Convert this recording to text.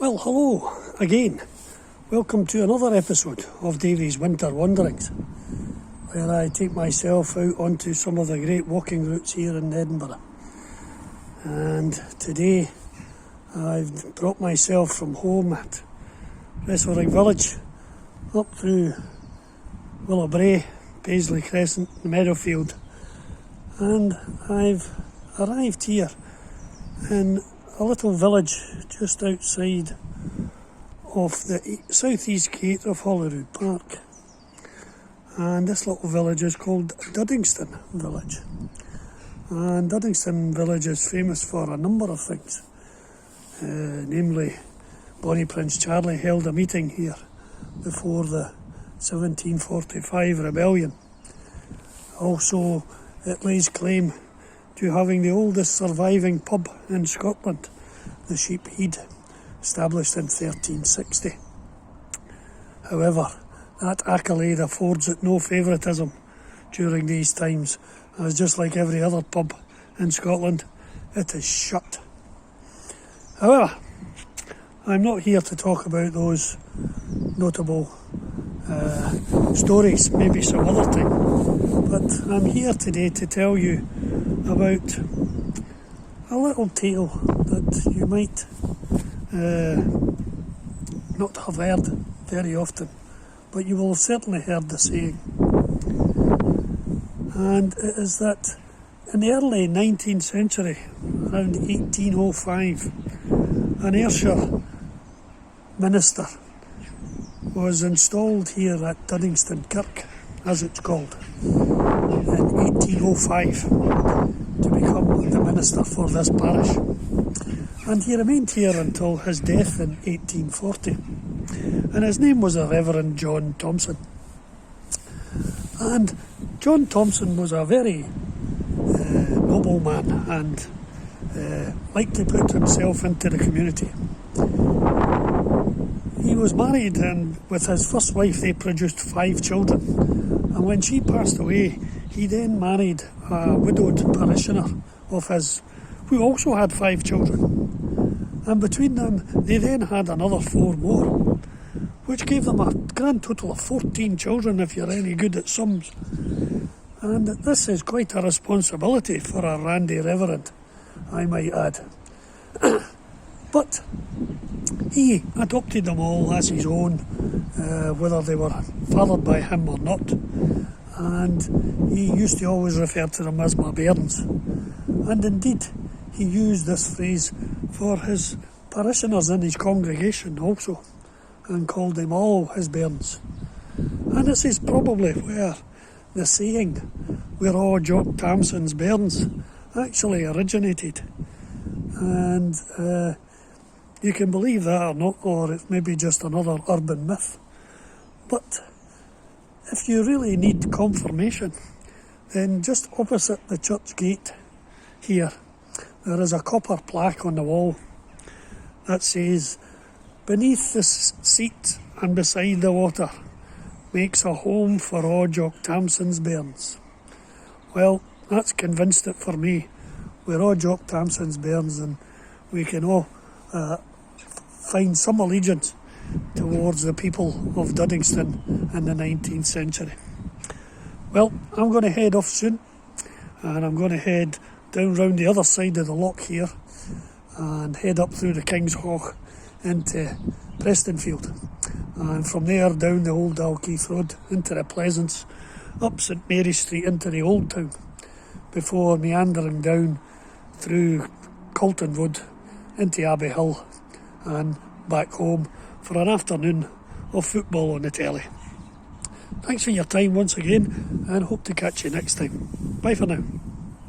Well, hello again. Welcome to another episode of Davy's Winter Wanderings, where I take myself out onto some of the great walking routes here in Edinburgh. And today I've brought myself from home at Westwaring Village up through Willowbrae, Paisley Crescent, Meadowfield, and I've arrived here in a little village just outside of the southeast gate of Holyrood Park. And this little village is called Duddingston Village. And Duddingston Village is famous for a number of things. Namely, Bonnie Prince Charlie held a meeting here before the 1745 rebellion. Also, it lays claim to having the oldest surviving pub in Scotland, the Sheephead, established in 1360. However, that accolade affords it no favouritism during these times, as just like every other pub in Scotland, it is shut. However, I'm not here to talk about those notable stories, maybe some other time, but I'm here today to tell you about a little tale that you might not have heard very often, but you will have certainly heard the saying. And it is that in the early 19th century, around 1805, an Ayrshire minister was installed here at Duddingston Kirk, as it's called, in 1805 to become the minister for this parish. And he remained here until his death in 1840. And his name was the Reverend John Thompson. And John Thompson was a very noble man and liked to put himself into the community. He was married, and with his first wife they produced 5 children. And when she passed away, he then married a widowed parishioner of his, who also had 5 children. And between them, they then had another 4 more, which gave them a grand total of 14 children, if you're any good at sums. And this is quite a responsibility for a randy reverend, I might add. But he adopted them all as his own, whether they were fathered by him or not. And he used to always refer to them as my bairns. And indeed, he used this phrase for his parishioners in his congregation also, and called them all his bairns. And this is probably where the saying, "We're all Jock Tamson's bairns," actually originated. And you can believe that or not, or it's maybe just another urban myth. But if you really need confirmation, then just opposite the church gate here, there is a copper plaque on the wall that says, "Beneath this seat and beside the water makes a home for all Jock Tamson's bairns." Well, that's convinced it for me. We're all Jock Tamson's bairns, and we can all find some allegiance towards the people of Duddingston in the 19th century. Well, I'm going to head off soon, and I'm going to head down round the other side of the loch here and head up through the King's Hawk into Prestonfield, and from there down the old Dalkeith Road into the Pleasance, up St Mary Street into the Old Town, before meandering down through Colton Road into Abbey Hill and back home for an afternoon of football on the telly. Thanks for your time once again, and hope to catch you next time. Bye for now.